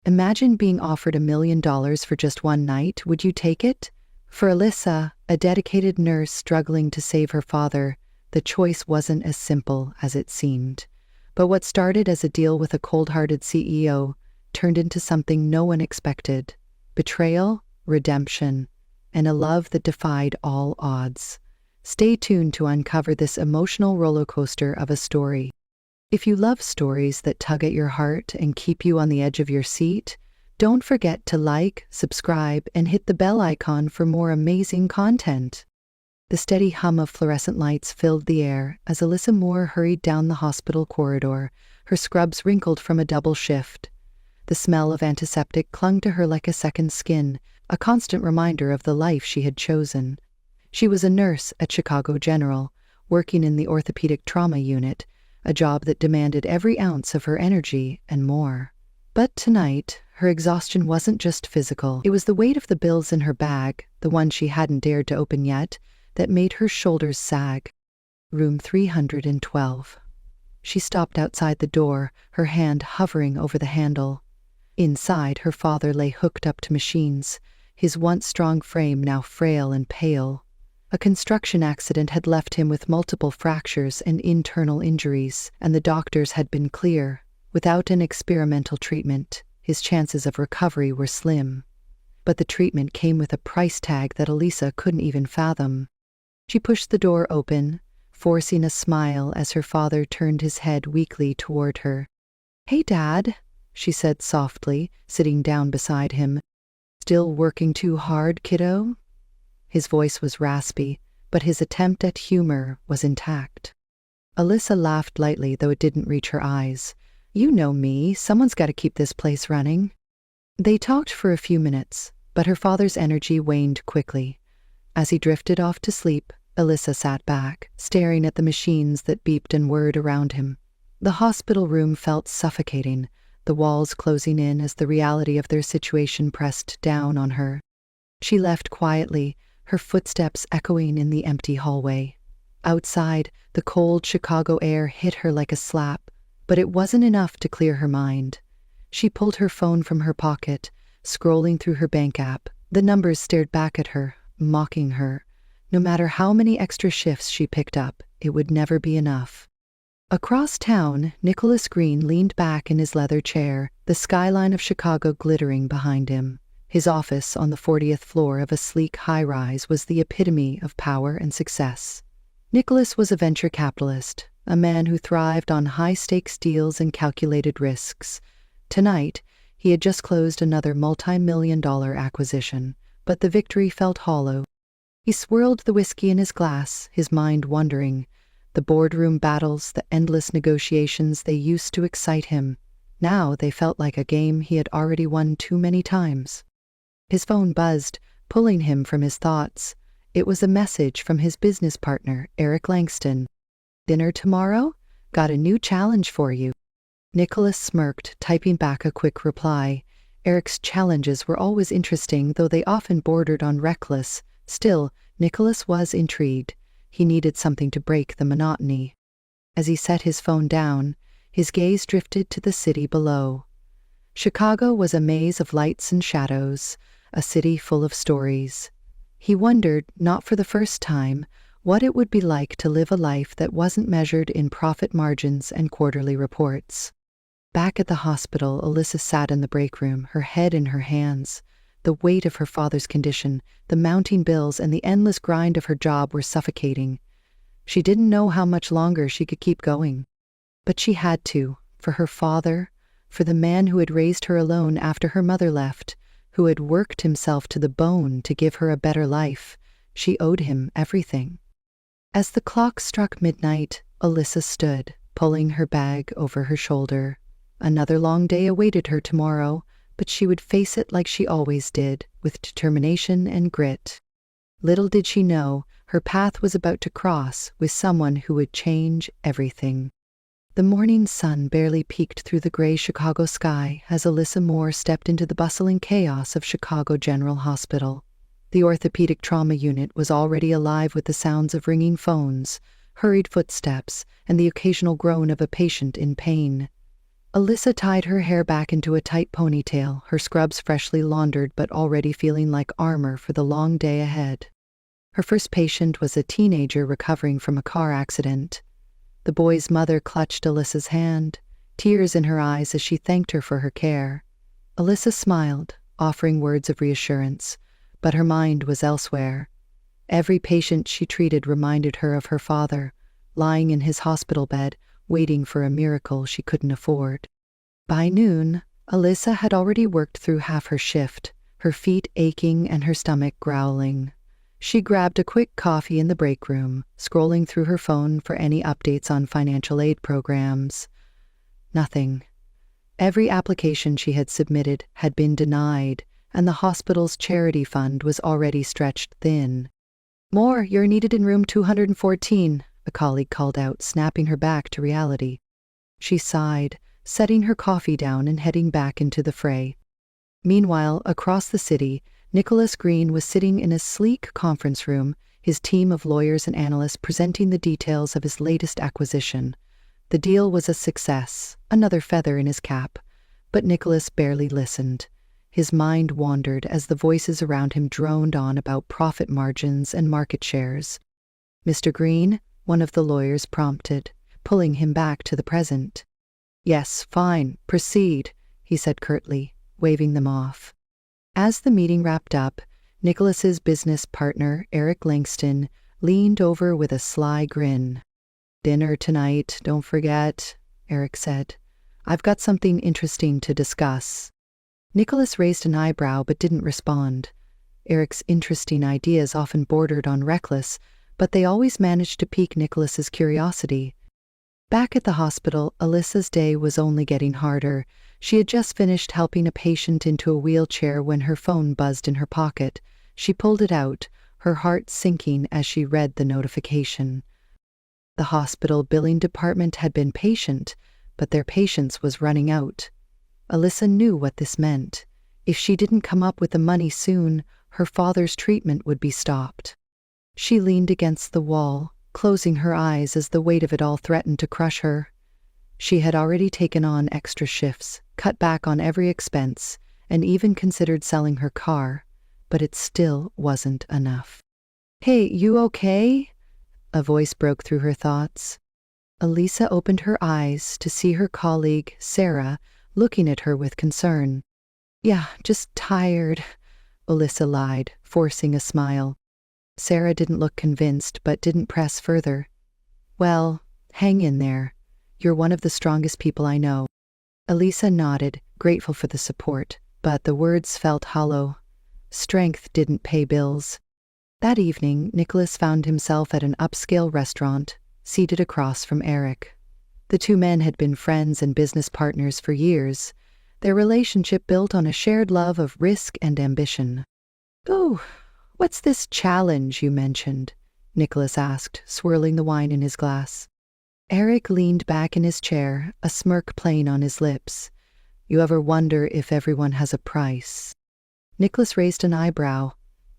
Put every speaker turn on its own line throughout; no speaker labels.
Imagine being offered $1 million for just one night. Would you take it? For Alyssa, a dedicated nurse struggling to save her father, the choice wasn't as simple as it seemed. But what started as a deal with a cold-hearted CEO turned into something no one expected: betrayal, redemption, and a love that defied all odds. Stay tuned to uncover this emotional roller coaster of a story. If you love stories that tug at your heart and keep you on the edge of your seat, don't forget to like, subscribe, and hit the bell icon for more amazing content. The steady hum of fluorescent lights filled the air as Alyssa Moore hurried down the hospital corridor, her scrubs wrinkled from a double shift. The smell of antiseptic clung to her like a second skin, a constant reminder of the life she had chosen. She was a nurse at Chicago General, working in the orthopedic trauma unit, a job that demanded every ounce of her energy and more. But tonight, her exhaustion wasn't just physical. It was the weight of the bills in her bag, the one she hadn't dared to open yet, that made her shoulders sag. Room 312. She stopped outside the door, her hand hovering over the handle. Inside, her father lay hooked up to machines, his once strong frame now frail and pale. A construction accident had left him with multiple fractures and internal injuries, and the doctors had been clear: without an experimental treatment, his chances of recovery were slim. But the treatment came with a price tag that Alyssa couldn't even fathom. She pushed the door open, forcing a smile as her father turned his head weakly toward her. "Hey, Dad," she said softly, sitting down beside him. "Still working too hard, kiddo?" His voice was raspy, but his attempt at humor was intact. Alyssa laughed lightly, though it didn't reach her eyes. "You know me, someone's got to keep this place running." They talked for a few minutes, but her father's energy waned quickly. As he drifted off to sleep, Alyssa sat back, staring at the machines that beeped and whirred around him. The hospital room felt suffocating, the walls closing in as the reality of their situation pressed down on her. She left quietly, her footsteps echoing in the empty hallway. Outside, the cold Chicago air hit her like a slap, but it wasn't enough to clear her mind. She pulled her phone from her pocket, scrolling through her bank app. The numbers stared back at her, mocking her. No matter how many extra shifts she picked up, it would never be enough. Across town, Nicholas Green leaned back in his leather chair, the skyline of Chicago glittering behind him. His office on the 40th floor of a sleek high-rise was the epitome of power and success. Nicholas was a venture capitalist, a man who thrived on high-stakes deals and calculated risks. Tonight, he had just closed another multi-million-dollar acquisition, but the victory felt hollow. He swirled the whiskey in his glass, his mind wandering. The boardroom battles, the endless negotiations, they used to excite him. Now they felt like a game he had already won too many times. His phone buzzed, pulling him from his thoughts. It was a message from his business partner, Eric Langston. "Dinner tomorrow? Got a new challenge for you." Nicholas smirked, typing back a quick reply. Eric's challenges were always interesting, though they often bordered on reckless. Still, Nicholas was intrigued. He needed something to break the monotony. As he set his phone down, his gaze drifted to the city below. Chicago was a maze of lights and shadows, a city full of stories. He wondered, not for the first time, what it would be like to live a life that wasn't measured in profit margins and quarterly reports. Back at the hospital, Alyssa sat in the break room, her head in her hands. The weight of her father's condition, the mounting bills, and the endless grind of her job were suffocating. She didn't know how much longer she could keep going. But she had to, for her father, for the man who had raised her alone after her mother left, who had worked himself to the bone to give her a better life. She owed him everything. As the clock struck midnight, Alyssa stood, pulling her bag over her shoulder. Another long day awaited her tomorrow, but she would face it like she always did, with determination and grit. Little did she know, her path was about to cross with someone who would change everything. The morning sun barely peeked through the gray Chicago sky as Alyssa Moore stepped into the bustling chaos of Chicago General Hospital. The orthopedic trauma unit was already alive with the sounds of ringing phones, hurried footsteps, and the occasional groan of a patient in pain. Alyssa tied her hair back into a tight ponytail, her scrubs freshly laundered but already feeling like armor for the long day ahead. Her first patient was a teenager recovering from a car accident. The boy's mother clutched Alyssa's hand, tears in her eyes as she thanked her for her care. Alyssa smiled, offering words of reassurance, but her mind was elsewhere. Every patient she treated reminded her of her father, lying in his hospital bed, waiting for a miracle she couldn't afford. By noon, Alyssa had already worked through half her shift, her feet aching and her stomach growling. She grabbed a quick coffee in the break room, scrolling through her phone for any updates on financial aid programs. Nothing. Every application she had submitted had been denied, and the hospital's charity fund was already stretched thin. "More, you're needed in room 214, a colleague called out, snapping her back to reality. She sighed, setting her coffee down and heading back into the fray. Meanwhile, across the city, Nicholas Green was sitting in a sleek conference room, his team of lawyers and analysts presenting the details of his latest acquisition. The deal was a success, another feather in his cap, but Nicholas barely listened. His mind wandered as the voices around him droned on about profit margins and market shares. "Mr. Green," one of the lawyers prompted, pulling him back to the present. "Yes, fine, proceed," he said curtly, waving them off. As the meeting wrapped up, Nicholas's business partner, Eric Langston, leaned over with a sly grin. "Dinner tonight, don't forget," Eric said. "I've got something interesting to discuss." Nicholas raised an eyebrow but didn't respond. Eric's interesting ideas often bordered on reckless, but they always managed to pique Nicholas's curiosity. Back at the hospital, Alyssa's day was only getting harder. She had just finished helping a patient into a wheelchair when her phone buzzed in her pocket. She pulled it out, her heart sinking as she read the notification. The hospital billing department had been patient, but their patience was running out. Alyssa knew what this meant. If she didn't come up with the money soon, her father's treatment would be stopped. She leaned against the wall, closing her eyes as the weight of it all threatened to crush her. She had already taken on extra shifts, cut back on every expense, and even considered selling her car, but it still wasn't enough. "Hey, you okay?" A voice broke through her thoughts. Alyssa opened her eyes to see her colleague, Sarah, looking at her with concern. "Yeah, just tired," Alyssa lied, forcing a smile. Sarah didn't look convinced, but didn't press further. "Well, hang in there. You're one of the strongest people I know." Alyssa nodded, grateful for the support, but the words felt hollow. Strength didn't pay bills. That evening, Nicholas found himself at an upscale restaurant, seated across from Eric. The two men had been friends and business partners for years, their relationship built on a shared love of risk and ambition. "Oh, what's this challenge you mentioned?" Nicholas asked, swirling the wine in his glass. Eric leaned back in his chair, a smirk playing on his lips. "You ever wonder if everyone has a price?" Nicholas raised an eyebrow.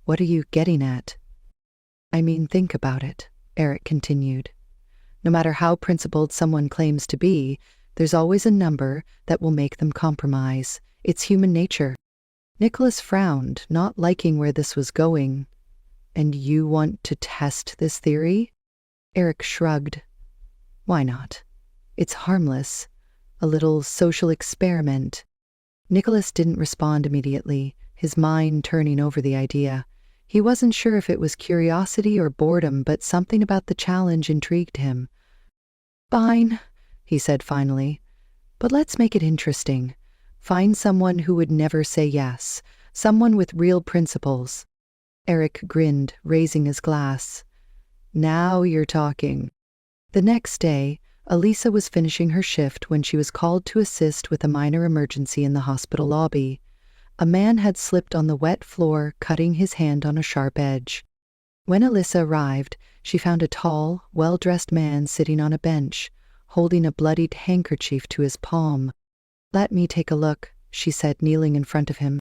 "What are you getting at?" "I mean, think about it," Eric continued. "No matter how principled someone claims to be, there's always a number that will make them compromise. It's human nature." Nicholas frowned, not liking where this was going. "And you want to test this theory?" Eric shrugged. "Why not? It's harmless. A little social experiment." Nicholas didn't respond immediately, his mind turning over the idea. He wasn't sure if it was curiosity or boredom, but something about the challenge intrigued him. "Fine," he said finally. "But let's make it interesting. Find someone who would never say yes, someone with real principles." Eric grinned, raising his glass. "Now you're talking." The next day, Alyssa was finishing her shift when she was called to assist with a minor emergency in the hospital lobby. A man had slipped on the wet floor, cutting his hand on a sharp edge. When Alyssa arrived, she found a tall, well-dressed man sitting on a bench, holding a bloodied handkerchief to his palm. "Let me take a look," she said, kneeling in front of him.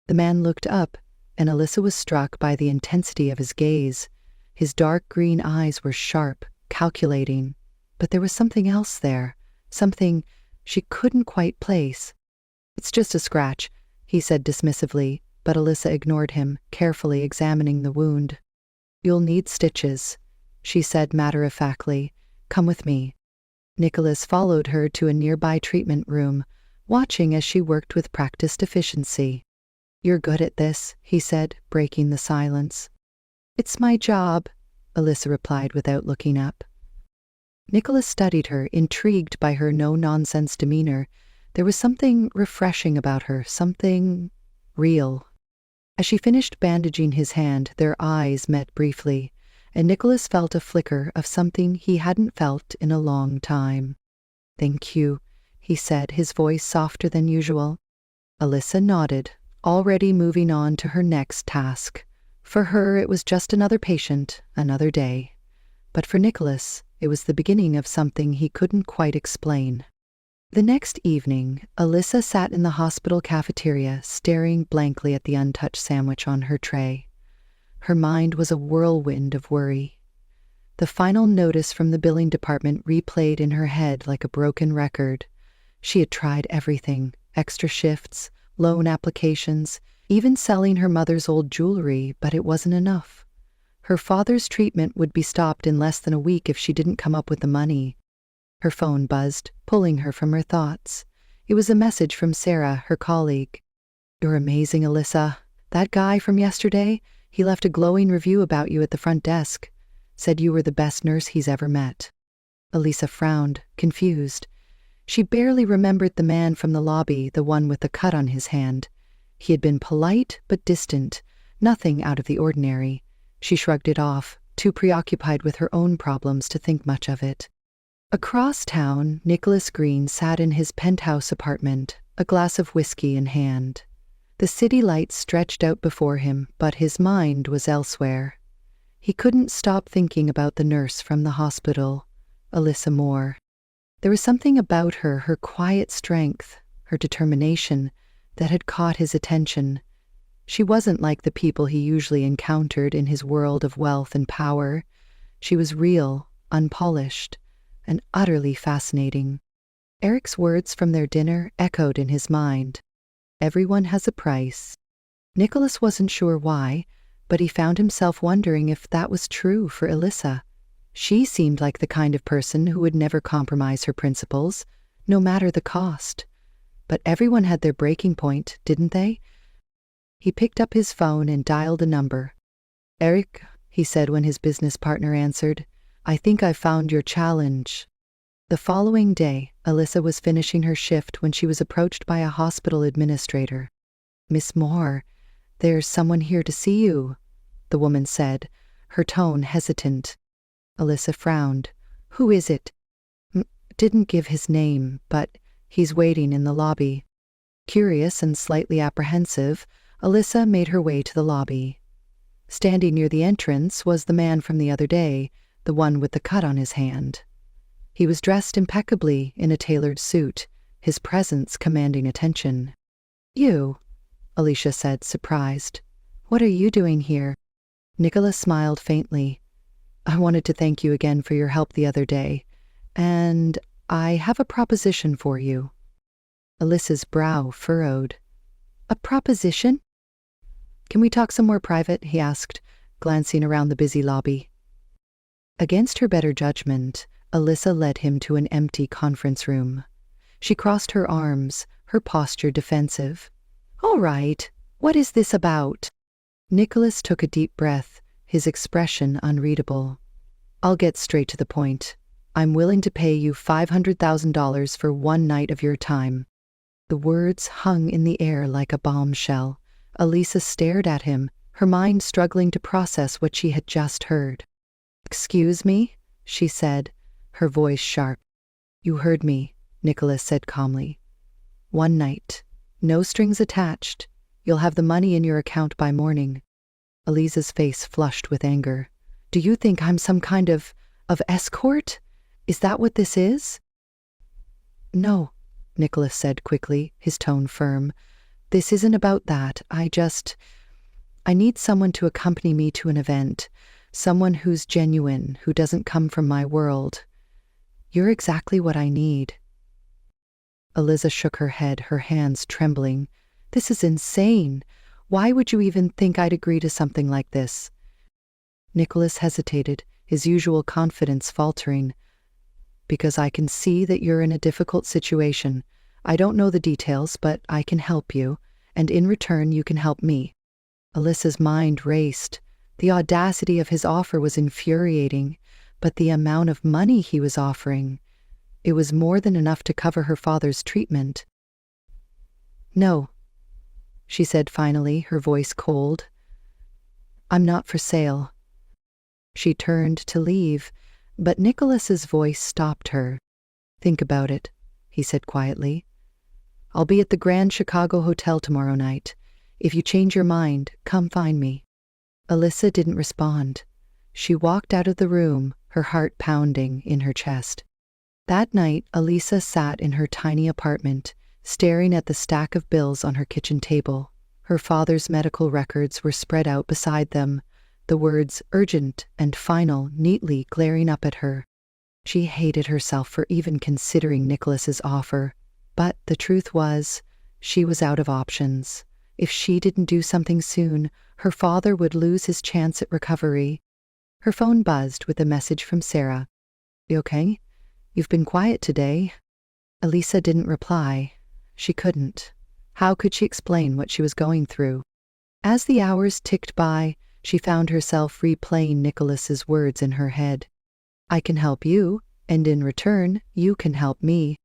The man looked up, and Alyssa was struck by the intensity of his gaze. His dark green eyes were sharp, calculating, but there was something else there, something she couldn't quite place. "It's just a scratch," he said dismissively, but Alyssa ignored him, carefully examining the wound. "You'll need stitches," she said matter-of-factly. "Come with me." Nicholas followed her to a nearby treatment room, watching as she worked with practiced efficiency. "You're good at this," he said, breaking the silence. "It's my job," Alyssa replied without looking up. Nicholas studied her, intrigued by her no-nonsense demeanor. There was something refreshing about her, something real. As she finished bandaging his hand, their eyes met briefly, and Nicholas felt a flicker of something he hadn't felt in a long time. "Thank you," he said, his voice softer than usual. Alyssa nodded, already moving on to her next task. For her, it was just another patient, another day. But for Nicholas, it was the beginning of something he couldn't quite explain. The next evening, Alyssa sat in the hospital cafeteria, staring blankly at the untouched sandwich on her tray. Her mind was a whirlwind of worry. The final notice from the billing department replayed in her head like a broken record. She had tried everything: extra shifts, loan applications, even selling her mother's old jewelry, but it wasn't enough. Her father's treatment would be stopped in less than a week if she didn't come up with the money. Her phone buzzed, pulling her from her thoughts. It was a message from Sarah, her colleague. "You're amazing, Alyssa. That guy from yesterday, he left a glowing review about you at the front desk. Said you were the best nurse he's ever met." Alyssa frowned, confused. She barely remembered the man from the lobby, the one with the cut on his hand. He had been polite but distant, nothing out of the ordinary. She shrugged it off, too preoccupied with her own problems to think much of it. Across town, Nicholas Green sat in his penthouse apartment, a glass of whiskey in hand. The city lights stretched out before him, but his mind was elsewhere. He couldn't stop thinking about the nurse from the hospital, Alyssa Moore. There was something about her, her quiet strength, her determination, that had caught his attention. She wasn't like the people he usually encountered in his world of wealth and power. She was real, unpolished, and utterly fascinating. Eric's words from their dinner echoed in his mind. Everyone has a price. Nicholas wasn't sure why, but he found himself wondering if that was true for Alyssa. She seemed like the kind of person who would never compromise her principles, no matter the cost. But everyone had their breaking point, didn't they? He picked up his phone and dialed a number. "Eric," he said when his business partner answered, "I think I found your challenge." The following day, Alyssa was finishing her shift when she was approached by a hospital administrator. "Miss Moore, there's someone here to see you," the woman said, her tone hesitant. Alyssa frowned. "Who is it?" "Didn't give his name, but he's waiting in the lobby." Curious and slightly apprehensive, Alyssa made her way to the lobby. Standing near the entrance was the man from the other day, the one with the cut on his hand. He was dressed impeccably in a tailored suit, his presence commanding attention. "You?" Alicia said, surprised. "What are you doing here?" Nicholas smiled faintly. "I wanted to thank you again for your help the other day, and I have a proposition for you." Alyssa's brow furrowed. "A proposition?" "Can we talk some more private?" he asked, glancing around the busy lobby. Against her better judgment, Alyssa led him to an empty conference room. She crossed her arms, her posture defensive. "All right, what is this about?" Nicholas took a deep breath, his expression unreadable. "I'll get straight to the point. I'm willing to pay you $500,000 for one night of your time." The words hung in the air like a bombshell. Alyssa stared at him, her mind struggling to process what she had just heard. "Excuse me?" she said, her voice sharp. "You heard me," Nicholas said calmly. "One night. No strings attached. You'll have the money in your account by morning." Alyssa's face flushed with anger. "Do you think I'm some kind of escort? Is that what this is?" "No," Nicholas said quickly, his tone firm. "This isn't about that. I need someone to accompany me to an event. Someone who's genuine, who doesn't come from my world. You're exactly what I need." Eliza shook her head, her hands trembling. This is insane. Why would you even think I'd agree to something like this? Nicholas hesitated, his usual confidence faltering. Because I can see that you're in a difficult situation. I don't know the details, but I can help you, and in return you can help me. Alyssa's mind raced. The audacity of his offer was infuriating, but the amount of money he was offering, it was more than enough to cover her father's treatment. No, she said finally, her voice cold. I'm not for sale. She turned to leave, but Nicholas's voice stopped her. Think about it, he said quietly. I'll be at the Grand Chicago Hotel tomorrow night. If you change your mind, come find me. Alyssa didn't respond. She walked out of the room, her heart pounding in her chest. That night, Elisa sat in her tiny apartment, staring at the stack of bills on her kitchen table. Her father's medical records were spread out beside them, the words urgent and final neatly glaring up at her. She hated herself for even considering Nicholas's offer, but the truth was, she was out of options. If she didn't do something soon, her father would lose his chance at recovery. Her phone buzzed with a message from Sarah. You okay? You've been quiet today. Elisa didn't reply. She couldn't. How could she explain what she was going through? As the hours ticked by, she found herself replaying Nicholas's words in her head. I can help you, and in return, you can help me.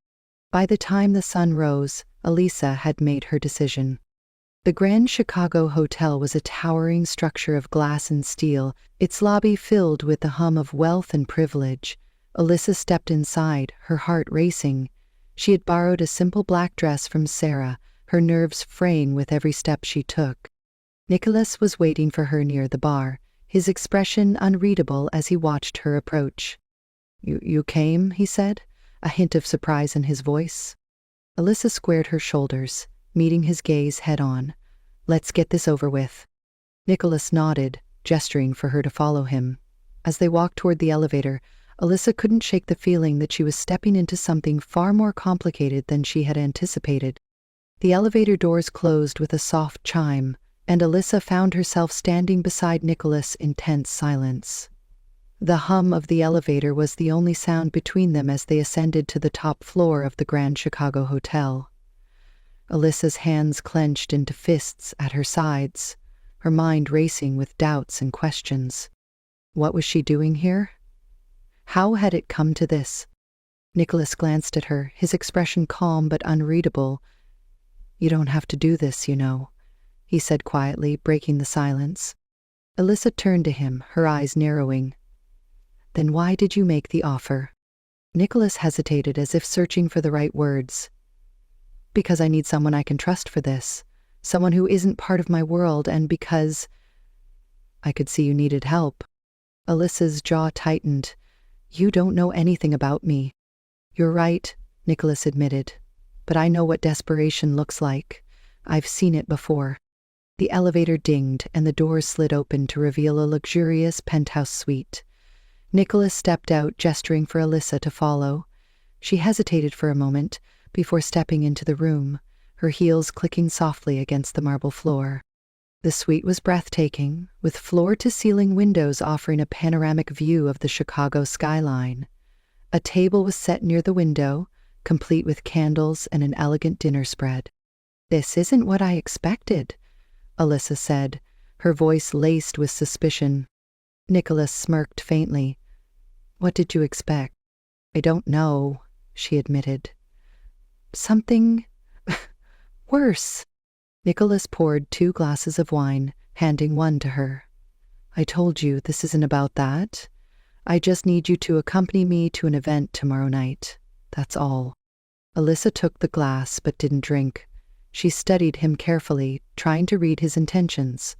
By the time the sun rose, Elisa had made her decision. The Grand Chicago Hotel was a towering structure of glass and steel, its lobby filled with the hum of wealth and privilege. Elisa stepped inside, her heart racing. She had borrowed a simple black dress from Sarah, her nerves fraying with every step she took. Nicholas was waiting for her near the bar, his expression unreadable as he watched her approach. You came, he said, a hint of surprise in his voice. Elisa squared her shoulders, meeting his gaze head-on. Let's get this over with. Nicholas nodded, gesturing for her to follow him. As they walked toward the elevator, Elisa couldn't shake the feeling that she was stepping into something far more complicated than she had anticipated. The elevator doors closed with a soft chime, and Elisa found herself standing beside Nicholas in tense silence. The hum of the elevator was the only sound between them as they ascended to the top floor of the Grand Chicago Hotel. Elisa's hands clenched into fists at her sides, her mind racing with doubts and questions. What was she doing here? How had it come to this? Nicholas glanced at her, his expression calm but unreadable. You don't have to do this, you know, he said quietly, breaking the silence. Elisa turned to him, her eyes narrowing. Then why did you make the offer? Nicholas hesitated as if searching for the right words. Because I need someone I can trust for this, someone who isn't part of my world, and because I could see you needed help. Elisa's jaw tightened. You don't know anything about me. You're right, Nicholas admitted, but I know what desperation looks like. I've seen it before. The elevator dinged and the doors slid open to reveal a luxurious penthouse suite. Nicholas stepped out, gesturing for Elisa to follow. She hesitated for a moment before stepping into the room, her heels clicking softly against the marble floor. The suite was breathtaking, with floor-to-ceiling windows offering a panoramic view of the Chicago skyline. A table was set near the window, complete with candles and an elegant dinner spread. This isn't what I expected, Elisa said, her voice laced with suspicion. Nicholas smirked faintly. What did you expect? I don't know, she admitted. Something worse. Nicholas poured 2 glasses of wine, handing one to her. I told you this isn't about that. I just need you to accompany me to an event tomorrow night. That's all. Elisa took the glass but didn't drink. She studied him carefully, trying to read his intentions.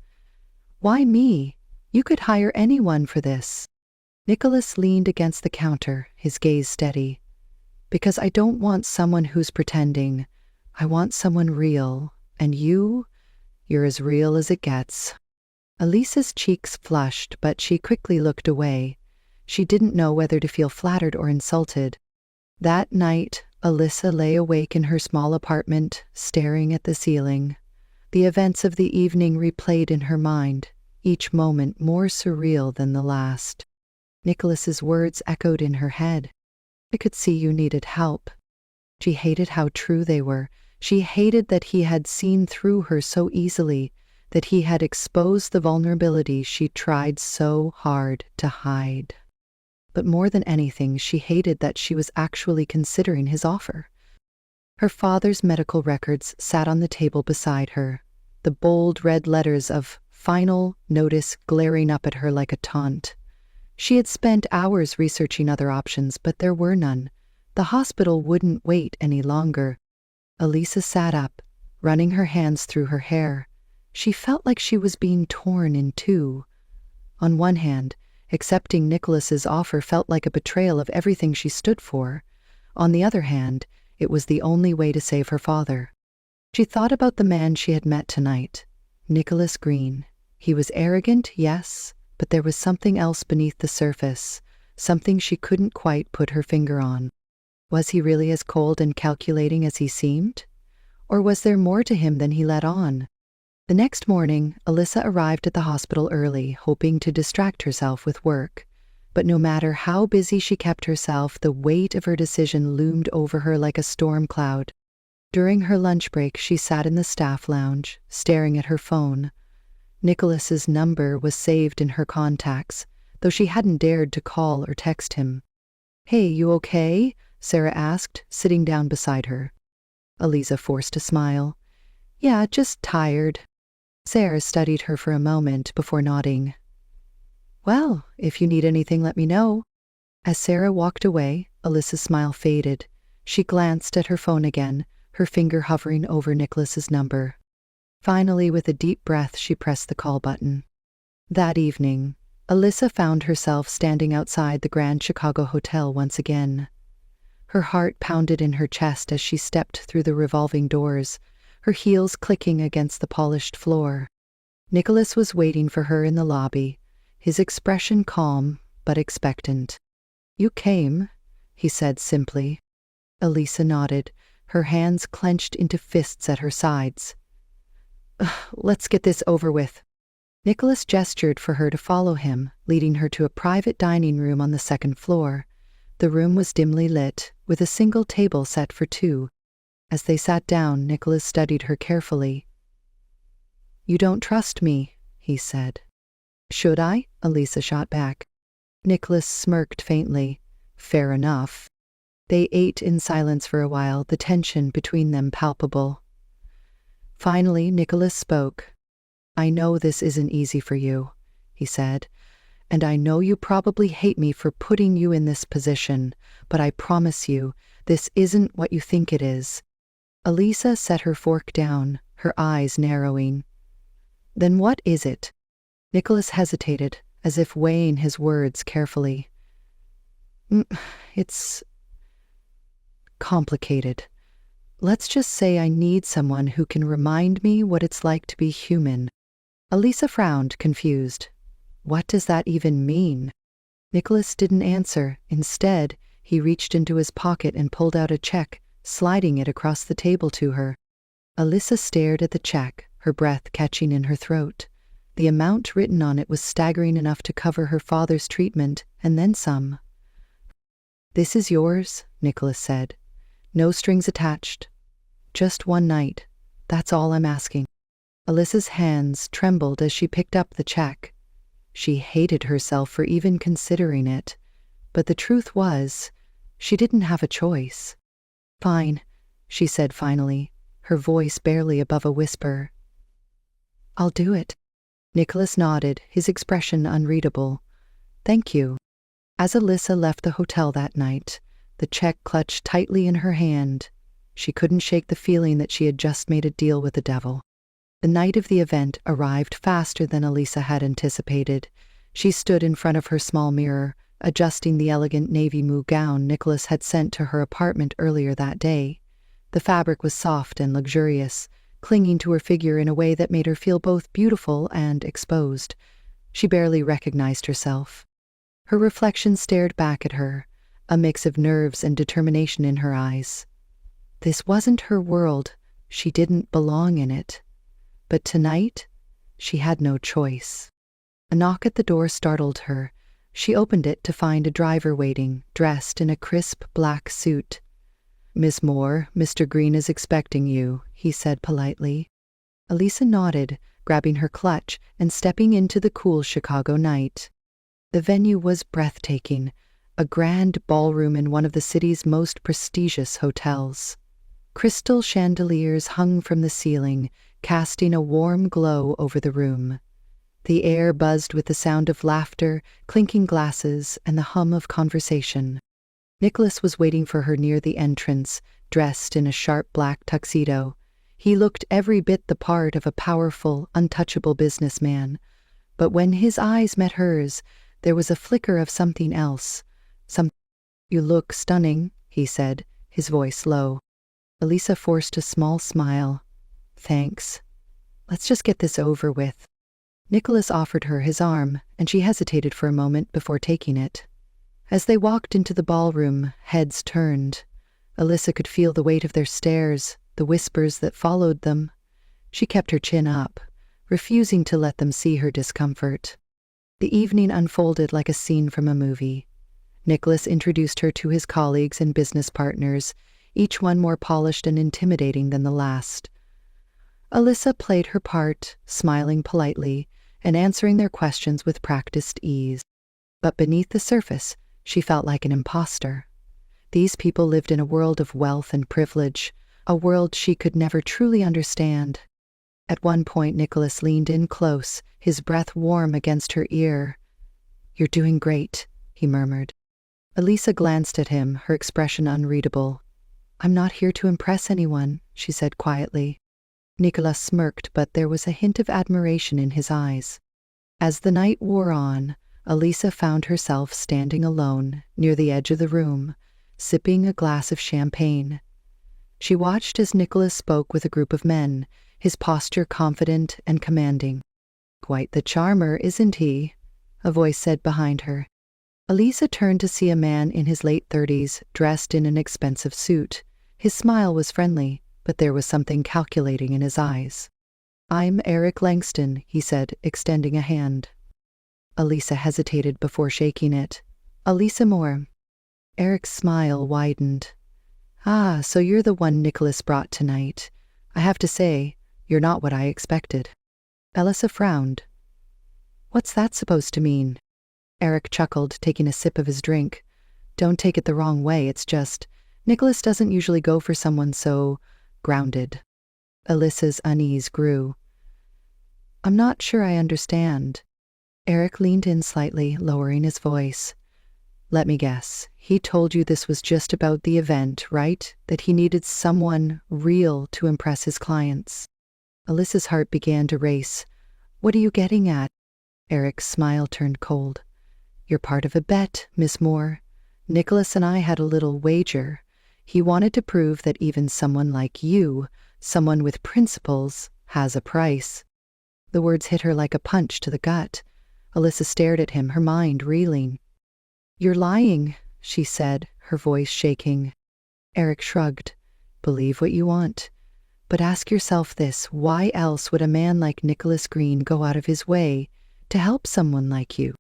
Why me? You could hire anyone for this. Nicholas leaned against the counter, his gaze steady. Because I don't want someone who's pretending. I want someone real. And you're as real as it gets. Elisa's cheeks flushed, but she quickly looked away. She didn't know whether to feel flattered or insulted. That night, Alyssa lay awake in her small apartment, staring at the ceiling. The events of the evening replayed in her mind, each moment more surreal than the last. Nicholas's words echoed in her head. "I could see you needed help." She hated how true they were. She hated that he had seen through her so easily, that he had exposed the vulnerability she tried so hard to hide. But more than anything, she hated that she was actually considering his offer. Her father's medical records sat on the table beside her, the bold red letters of "Final Notice" glaring up at her like a taunt. She had spent hours researching other options, but there were none. The hospital wouldn't wait any longer. Elisa sat up, running her hands through her hair. She felt like she was being torn in two. On one hand, accepting Nicholas's offer felt like a betrayal of everything she stood for. On the other hand, it was the only way to save her father. She thought about the man she had met tonight, Nicholas Green. He was arrogant, yes, but there was something else beneath the surface, something she couldn't quite put her finger on. Was he really as cold and calculating as he seemed? Or was there more to him than he let on? The next morning, Alyssa arrived at the hospital early, hoping to distract herself with work. But no matter how busy she kept herself, the weight of her decision loomed over her like a storm cloud. During her lunch break, she sat in the staff lounge, staring at her phone. Nicholas's number was saved in her contacts, though she hadn't dared to call or text him. "Hey, you okay?" Sarah asked, sitting down beside her. Eliza forced a smile. "Yeah, just tired." Sarah studied her for a moment before nodding. "Well, if you need anything, let me know." As Sarah walked away, Alyssa's smile faded. She glanced at her phone again, her finger hovering over Nicholas's number. Finally, with a deep breath, she pressed the call button. That evening, Alyssa found herself standing outside the Grand Chicago Hotel once again. Her heart pounded in her chest as she stepped through the revolving doors, her heels clicking against the polished floor. Nicholas was waiting for her in the lobby, his expression calm but expectant. "You came," he said simply. Elisa nodded, her hands clenched into fists at her sides. "Let's get this over with." Nicholas gestured for her to follow him, leading her to a private dining room on the second floor. The room was dimly lit, with a single table set for two. As they sat down, Nicholas studied her carefully. "You don't trust me," he said. "Should I?" Elisa shot back. Nicholas smirked faintly. "Fair enough." They ate in silence for a while, the tension between them palpable. Finally, Nicholas spoke. "I know this isn't easy for you," he said, "and I know you probably hate me for putting you in this position, but I promise you, this isn't what you think it is." Elisa set her fork down, her eyes narrowing. "Then what is it?" Nicholas hesitated, as if weighing his words carefully. "It's complicated. Let's just say I need someone who can remind me what it's like to be human." Elisa frowned, confused. What does that even mean? Nicholas didn't answer. Instead, he reached into his pocket and pulled out a check, sliding it across the table to her. Elisa stared at the check, her breath catching in her throat. The amount written on it was staggering enough to cover her father's treatment, and then some. "This is yours," Nicholas said. "No strings attached. Just one night. That's all I'm asking." Alyssa's hands trembled as she picked up the check. She hated herself for even considering it, but the truth was, she didn't have a choice. "Fine," she said finally, her voice barely above a whisper. "I'll do it." Nicholas nodded, his expression unreadable. "Thank you." As Alyssa left the hotel that night, the check clutched tightly in her hand. She couldn't shake the feeling that she had just made a deal with the devil. The night of the event arrived faster than Elisa had anticipated. She stood in front of her small mirror, adjusting the elegant navy blue gown Nicholas had sent to her apartment earlier that day. The fabric was soft and luxurious, clinging to her figure in a way that made her feel both beautiful and exposed. She barely recognized herself. Her reflection stared back at her, a mix of nerves and determination in her eyes. This wasn't her world. She didn't belong in it. But tonight, she had no choice. A knock at the door startled her. She opened it to find a driver waiting, dressed in a crisp black suit. "Miss Moore, Mr. Green is expecting you," he said politely. Elisa nodded, grabbing her clutch and stepping into the cool Chicago night. The venue was breathtaking, a grand ballroom in one of the city's most prestigious hotels. Crystal chandeliers hung from the ceiling, casting a warm glow over the room. The air buzzed with the sound of laughter, clinking glasses, and the hum of conversation. Nicholas was waiting for her near the entrance, dressed in a sharp black tuxedo. He looked every bit the part of a powerful, untouchable businessman. But when his eyes met hers, there was a flicker of something else. "You look stunning," he said, his voice low. Elisa forced a small smile. "Thanks. Let's just get this over with." Nicholas offered her his arm, and she hesitated for a moment before taking it. As they walked into the ballroom, heads turned. Elisa could feel the weight of their stares, the whispers that followed them. She kept her chin up, refusing to let them see her discomfort. The evening unfolded like a scene from a movie. Nicholas introduced her to his colleagues and business partners, each one more polished and intimidating than the last. Elisa played her part, smiling politely and answering their questions with practiced ease. But beneath the surface, she felt like an imposter. These people lived in a world of wealth and privilege, a world she could never truly understand. At one point, Nicholas leaned in close, his breath warm against her ear. "You're doing great," he murmured. Elisa glanced at him, her expression unreadable. "I'm not here to impress anyone," she said quietly. Nicholas smirked, but there was a hint of admiration in his eyes. As the night wore on, Elisa found herself standing alone near the edge of the room, sipping a glass of champagne. She watched as Nicholas spoke with a group of men, his posture confident and commanding. "Quite the charmer, isn't he?" a voice said behind her. Elisa turned to see a man in his late 30s, dressed in an expensive suit. His smile was friendly, but there was something calculating in his eyes. "I'm Eric Langston," he said, extending a hand. Elisa hesitated before shaking it. "Elisa Moore." Eric's smile widened. "Ah, so you're the one Nicholas brought tonight. I have to say, you're not what I expected." Elisa frowned. "What's that supposed to mean?" Eric chuckled, taking a sip of his drink. "Don't take it the wrong way, it's just, Nicholas doesn't usually go for someone so grounded." Elisa's unease grew. "I'm not sure I understand." Eric leaned in slightly, lowering his voice. "Let me guess. He told you this was just about the event, right? That he needed someone real to impress his clients." Elisa's heart began to race. "What are you getting at?" Eric's smile turned cold. "You're part of a bet, Miss Moore. Nicholas and I had a little wager. He wanted to prove that even someone like you, someone with principles, has a price." The words hit her like a punch to the gut. Elisa stared at him, her mind reeling. "You're lying," she said, her voice shaking. Eric shrugged. "Believe what you want. But ask yourself this, why else would a man like Nicholas Green go out of his way to help someone like you?"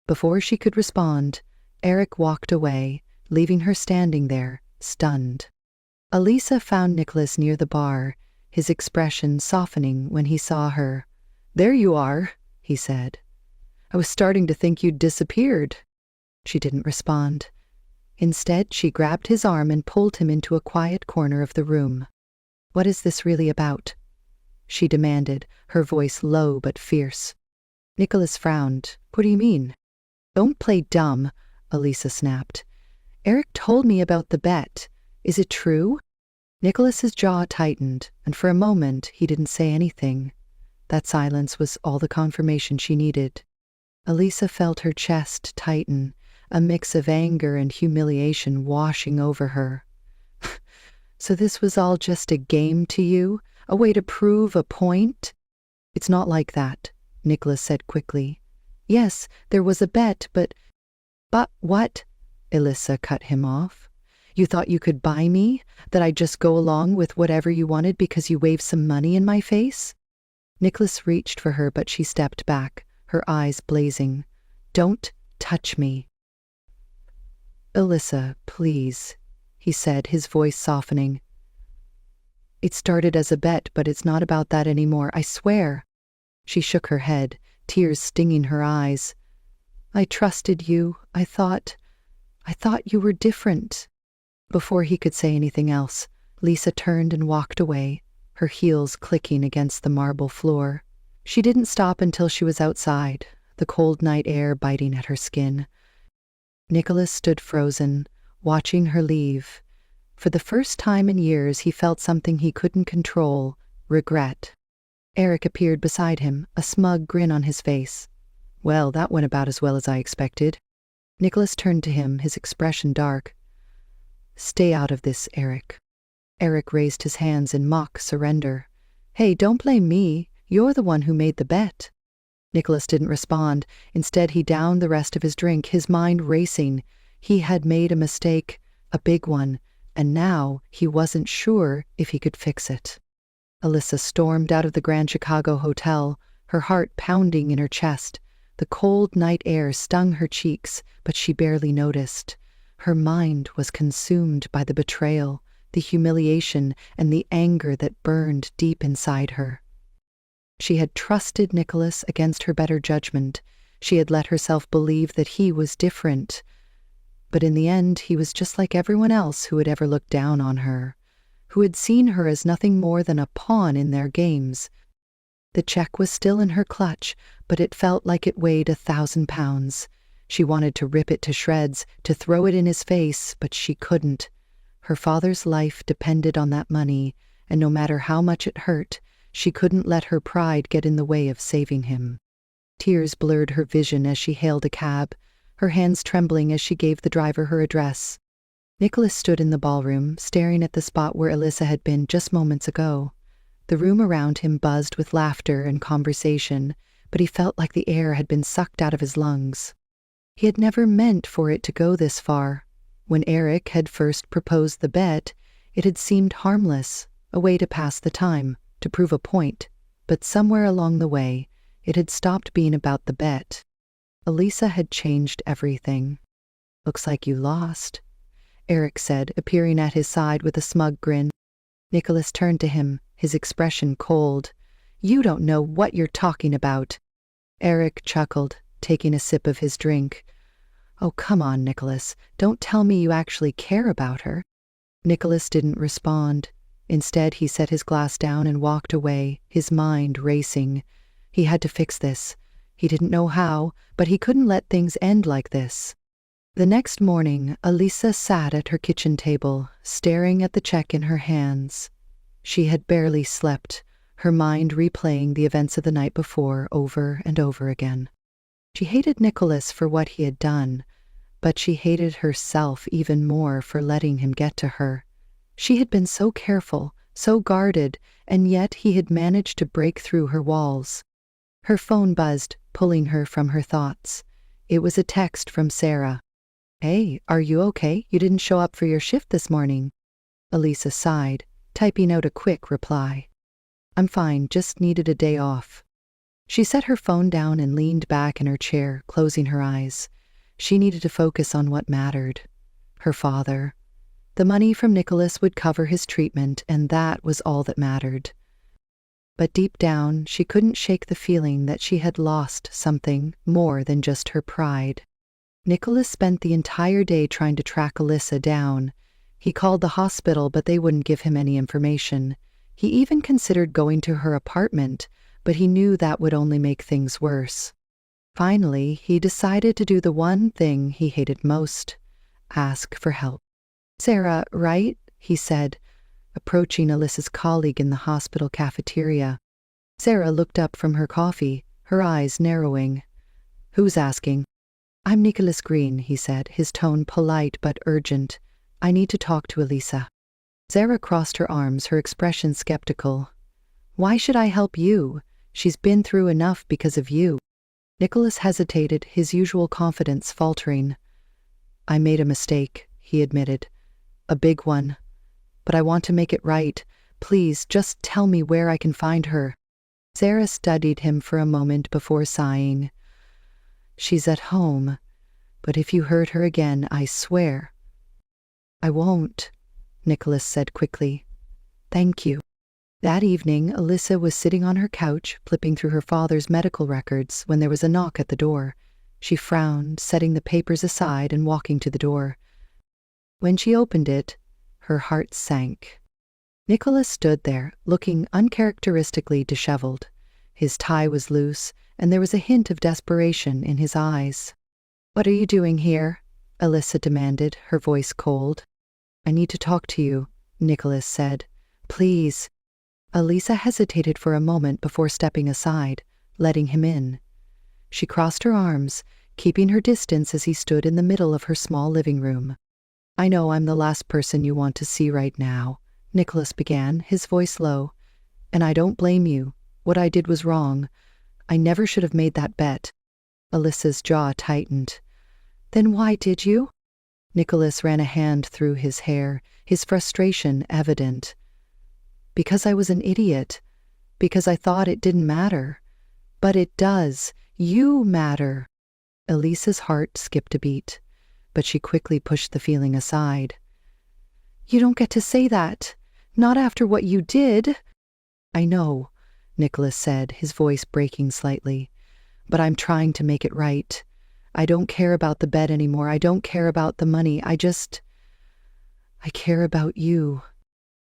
Before she could respond, Eric walked away, leaving her standing there, stunned. Elisa found Nicholas near the bar, his expression softening when he saw her. "There you are," he said. "I was starting to think you'd disappeared." She didn't respond. Instead, she grabbed his arm and pulled him into a quiet corner of the room. "What is this really about?" she demanded, her voice low but fierce. Nicholas frowned. "What do you mean?" "Don't play dumb," Elisa snapped. "Eric told me about the bet. Is it true?" Nicholas's jaw tightened, and for a moment he didn't say anything. That silence was all the confirmation she needed. Elisa felt her chest tighten, a mix of anger and humiliation washing over her. "So this was all just a game to you? A way to prove a point?" "It's not like that," Nicholas said quickly. "Yes, there was a bet, but..." "But what?" Elissa cut him off. You thought you could buy me? That I'd just go along with whatever you wanted because you waved some money in my face? Nicholas reached for her, but she stepped back, her eyes blazing. Don't touch me. Elissa, please, he said, his voice softening. It started as a bet, but it's not about that anymore, I swear. She shook her head, tears stinging her eyes. I trusted you. I thought you were different. Before he could say anything else, Lisa turned and walked away, her heels clicking against the marble floor. She didn't stop until she was outside, the cold night air biting at her skin. Nicholas stood frozen, watching her leave. For the first time in years, he felt something he couldn't control, regret. Eric appeared beside him, a smug grin on his face. Well, that went about as well as I expected. Nicholas turned to him, his expression dark. Stay out of this, Eric. Eric raised his hands in mock surrender. Hey, don't blame me. You're the one who made the bet. Nicholas didn't respond. Instead, he downed the rest of his drink, his mind racing. He had made a mistake, a big one, and now he wasn't sure if he could fix it. Elissa stormed out of the Grand Chicago Hotel, her heart pounding in her chest. The cold night air stung her cheeks, but she barely noticed. Her mind was consumed by the betrayal, the humiliation, and the anger that burned deep inside her. She had trusted Nicholas against her better judgment. She had let herself believe that he was different. But in the end, he was just like everyone else who had ever looked down on her, who had seen her as nothing more than a pawn in their games. The check was still in her clutch, but it felt like it weighed 1,000 pounds. She wanted to rip it to shreds, to throw it in his face, but she couldn't. Her father's life depended on that money, and no matter how much it hurt, she couldn't let her pride get in the way of saving him. Tears blurred her vision as she hailed a cab, her hands trembling as she gave the driver her address. Nicholas stood in the ballroom, staring at the spot where Elissa had been just moments ago. The room around him buzzed with laughter and conversation, but he felt like the air had been sucked out of his lungs. He had never meant for it to go this far. When Eric had first proposed the bet, it had seemed harmless, a way to pass the time, to prove a point, but somewhere along the way, it had stopped being about the bet. Elissa had changed everything. Looks like you lost, Eric said, appearing at his side with a smug grin. Nicholas turned to him, his expression cold. You don't know what you're talking about. Eric chuckled, taking a sip of his drink. Oh, come on, Nicholas. Don't tell me you actually care about her. Nicholas didn't respond. Instead, he set his glass down and walked away, his mind racing. He had to fix this. He didn't know how, but he couldn't let things end like this. The next morning, Elissa sat at her kitchen table, staring at the check in her hands. She had barely slept, her mind replaying the events of the night before over and over again. She hated Nicholas for what he had done, but she hated herself even more for letting him get to her. She had been so careful, so guarded, and yet he had managed to break through her walls. Her phone buzzed, pulling her from her thoughts. It was a text from Sarah. Hey, are you okay? You didn't show up for your shift this morning. Elissa sighed, typing out a quick reply. I'm fine, just needed a day off. She set her phone down and leaned back in her chair, closing her eyes. She needed to focus on what mattered. Her father. The money from Nicholas would cover his treatment, and that was all that mattered. But deep down, she couldn't shake the feeling that she had lost something more than just her pride. Nicholas spent the entire day trying to track Elissa down. He called the hospital, but they wouldn't give him any information. He even considered going to her apartment, but he knew that would only make things worse. Finally, he decided to do the one thing he hated most, ask for help. Sarah, right? He said, approaching Elissa's colleague in the hospital cafeteria. Sarah looked up from her coffee, her eyes narrowing. Who's asking? I'm Nicholas Green, he said, his tone polite but urgent. I need to talk to Elissa. Sarah crossed her arms, her expression skeptical. Why should I help you? She's been through enough because of you. Nicholas hesitated, his usual confidence faltering. I made a mistake, he admitted. A big one. But I want to make it right. Please, just tell me where I can find her. Sarah studied him for a moment before sighing. She's at home, but if you hurt her again, I swear. I won't, Nicholas said quickly. Thank you. That evening, Alyssa was sitting on her couch, flipping through her father's medical records, when there was a knock at the door. She frowned, setting the papers aside and walking to the door. When she opened it, her heart sank. Nicholas stood there, looking uncharacteristically disheveled. His tie was loose, and there was a hint of desperation in his eyes. "What are you doing here?" Alyssa demanded, her voice cold. "I need to talk to you," Nicholas said. "Please." Alyssa hesitated for a moment before stepping aside, letting him in. She crossed her arms, keeping her distance as he stood in the middle of her small living room. "I know I'm the last person you want to see right now," Nicholas began, his voice low. "And I don't blame you. What I did was wrong. I never should have made that bet." Alyssa's jaw tightened. "Then why did you?" Nicholas ran a hand through his hair, his frustration evident. "Because I was an idiot. Because I thought it didn't matter. But it does. You matter." Elisa's heart skipped a beat, but she quickly pushed the feeling aside. "You don't get to say that. Not after what you did." "I know," Nicholas said, his voice breaking slightly. "But I'm trying to make it right. I don't care about the bet anymore. I don't care about the money. I care about you."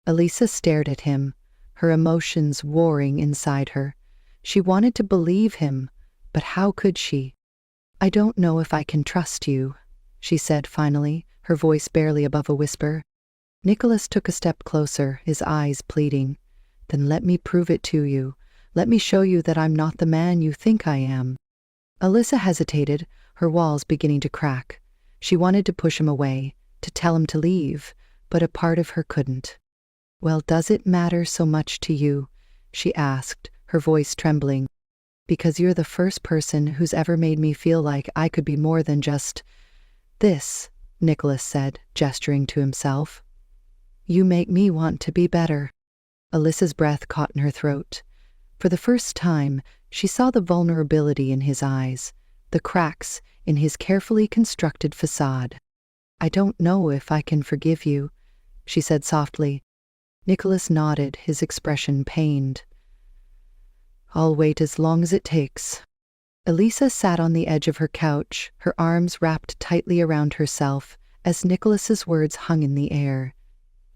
Elisa stared at him, her emotions warring inside her. She wanted to believe him, but how could she? "I don't know if I can trust you," she said finally, her voice barely above a whisper. Nicholas took a step closer, his eyes pleading. "Then let me prove it to you. Let me show you that I'm not the man you think I am." Alyssa hesitated, her walls beginning to crack. She wanted to push him away, to tell him to leave, but a part of her couldn't. "Well, does it matter so much to you?" she asked, her voice trembling. "Because you're the first person who's ever made me feel like I could be more than just this," Nicholas said, gesturing to himself. "You make me want to be better." Alyssa's breath caught in her throat. For the first time, she saw the vulnerability in his eyes, the cracks in his carefully constructed facade. "I don't know if I can forgive you," she said softly. Nicholas nodded, his expression pained. "I'll wait as long as it takes." Elisa sat on the edge of her couch, her arms wrapped tightly around herself, as Nicholas's words hung in the air.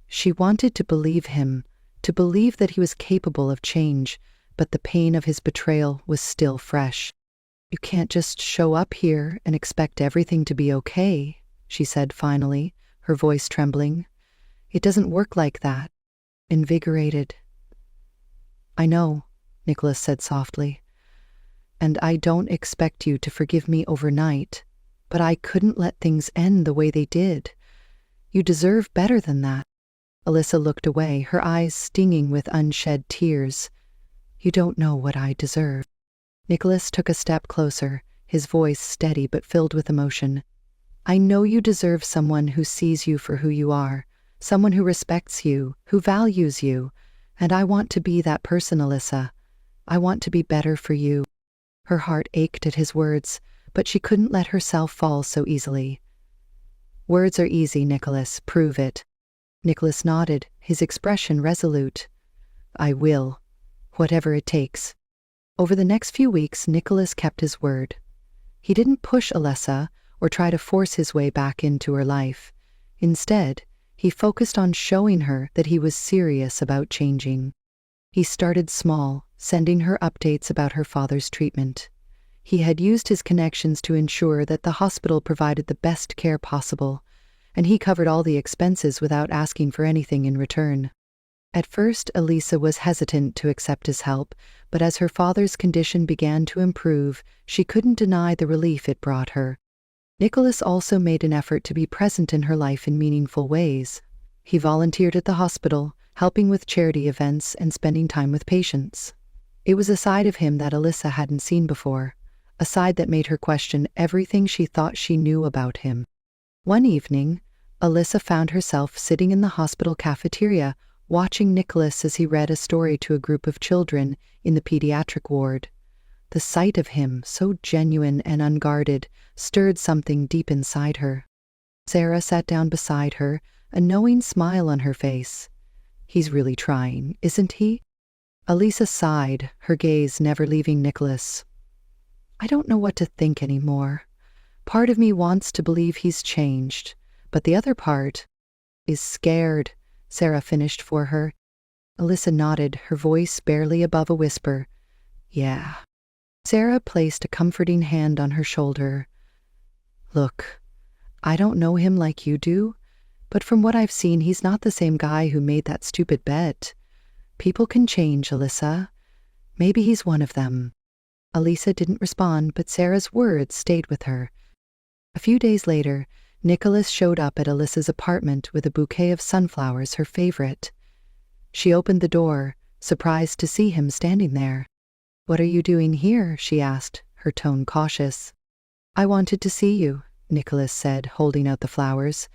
She wanted to believe him, to believe that he was capable of change, but the pain of his betrayal was still fresh. "You can't just show up here and expect everything to be okay," she said finally, her voice trembling. "It doesn't work like that." Invigorated. "I know," Nicholas said softly. "And I don't expect you to forgive me overnight, but I couldn't let things end the way they did. You deserve better than that." Alyssa looked away, her eyes stinging with unshed tears. "You don't know what I deserve." Nicholas took a step closer, his voice steady but filled with emotion. "I know you deserve someone who sees you for who you are, someone who respects you, who values you, and I want to be that person, Alyssa. I want to be better for you." Her heart ached at his words, but she couldn't let herself fall so easily. "Words are easy, Nicholas, prove it." Nicholas nodded, his expression resolute. "I will, whatever it takes." Over the next few weeks, Nicholas kept his word. He didn't push Alyssa or try to force his way back into her life. Instead, he focused on showing her that he was serious about changing. He started small, sending her updates about her father's treatment. He had used his connections to ensure that the hospital provided the best care possible, and he covered all the expenses without asking for anything in return. At first, Elisa was hesitant to accept his help, but as her father's condition began to improve, she couldn't deny the relief it brought her. Nicholas also made an effort to be present in her life in meaningful ways. He volunteered at the hospital, helping with charity events and spending time with patients. It was a side of him that Alyssa hadn't seen before, a side that made her question everything she thought she knew about him. One evening, Alyssa found herself sitting in the hospital cafeteria, watching Nicholas as he read a story to a group of children in the pediatric ward. The sight of him, so genuine and unguarded, stirred something deep inside her. Sarah sat down beside her, a knowing smile on her face. "He's really trying, isn't he?" Elisa sighed, her gaze never leaving Nicholas. "I don't know what to think anymore. Part of me wants to believe he's changed, but the other part is scared," Sarah finished for her. Alyssa nodded, her voice barely above a whisper. "Yeah." Sarah placed a comforting hand on her shoulder. "Look, I don't know him like you do, but from what I've seen, he's not the same guy who made that stupid bet. People can change, Alyssa. Maybe he's one of them." Elisa didn't respond, but Sarah's words stayed with her. A few days later, Nicholas showed up at Alyssa's apartment with a bouquet of sunflowers, her favorite. She opened the door, surprised to see him standing there. "What are you doing here?" she asked, her tone cautious. "I wanted to see you," Nicholas said, holding out the flowers.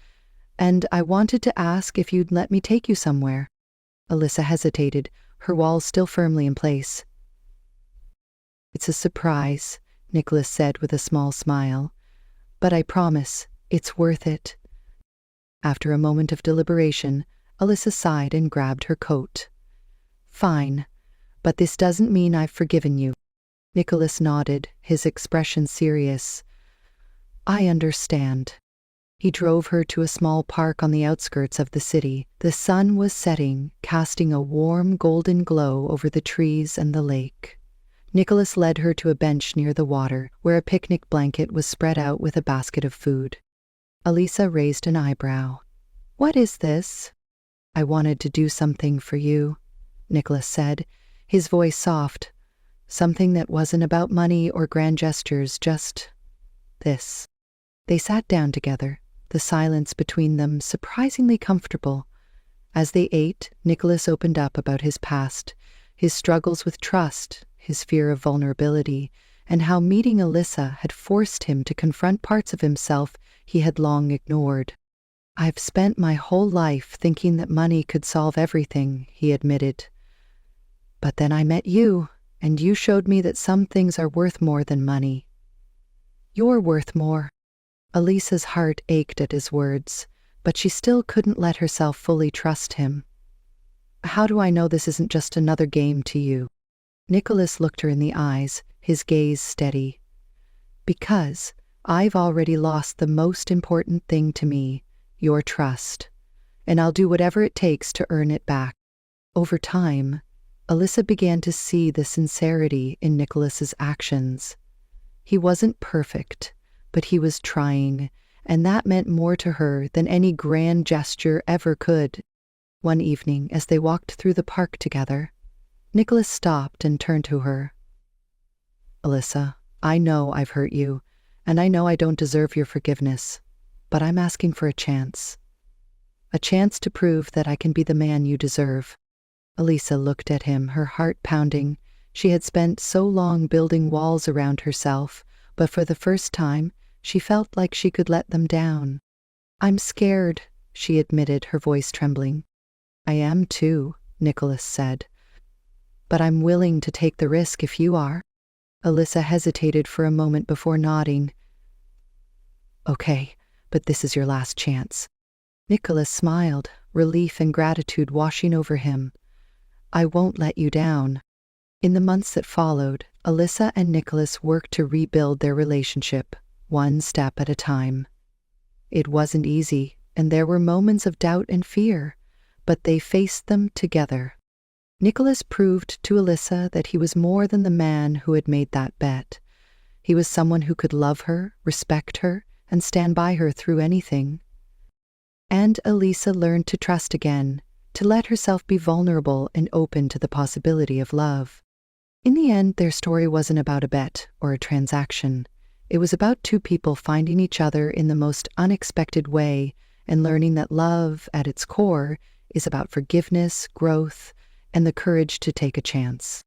"And I wanted to ask if you'd let me take you somewhere." Alyssa hesitated, her walls still firmly in place. "It's a surprise," Nicholas said with a small smile. "But I promise, it's worth it." After a moment of deliberation, Alyssa sighed and grabbed her coat. "Fine, but this doesn't mean I've forgiven you." Nicholas nodded, his expression serious. "I understand." He drove her to a small park on the outskirts of the city. The sun was setting, casting a warm golden glow over the trees and the lake. Nicholas led her to a bench near the water, where a picnic blanket was spread out with a basket of food. Elisa raised an eyebrow. "What is this?" "I wanted to do something for you," Nicholas said, his voice soft. "Something that wasn't about money or grand gestures, just this." They sat down together, the silence between them surprisingly comfortable. As they ate, Nicholas opened up about his past, his struggles with trust, his fear of vulnerability, and how meeting Alyssa had forced him to confront parts of himself he had long ignored. "I've spent my whole life thinking that money could solve everything," he admitted. "But then I met you, and you showed me that some things are worth more than money." "You're worth more." Elisa's heart ached at his words, but she still couldn't let herself fully trust him. "How do I know this isn't just another game to you?" Nicholas looked her in the eyes, his gaze steady. "Because I've already lost the most important thing to me, your trust, and I'll do whatever it takes to earn it back." Over time, Alyssa began to see the sincerity in Nicholas's actions. He wasn't perfect, but he was trying, and that meant more to her than any grand gesture ever could. One evening, as they walked through the park together, Nicholas stopped and turned to her. "Alyssa, I know I've hurt you, and I know I don't deserve your forgiveness, but I'm asking for a chance. A chance to prove that I can be the man you deserve." Elisa looked at him, her heart pounding. She had spent so long building walls around herself, but for the first time, she felt like she could let them down. "I'm scared," she admitted, her voice trembling. "I am too," Nicholas said. "But I'm willing to take the risk if you are." Alyssa hesitated for a moment before nodding. "Okay, but this is your last chance." Nicholas smiled, relief and gratitude washing over him. "I won't let you down." In the months that followed, Alyssa and Nicholas worked to rebuild their relationship, one step at a time. It wasn't easy, and there were moments of doubt and fear, but they faced them together. Nicholas proved to Alyssa that he was more than the man who had made that bet. He was someone who could love her, respect her, and stand by her through anything. And Elisa learned to trust again, to let herself be vulnerable and open to the possibility of love. In the end, their story wasn't about a bet or a transaction. It was about two people finding each other in the most unexpected way and learning that love, at its core, is about forgiveness, growth, and the courage to take a chance.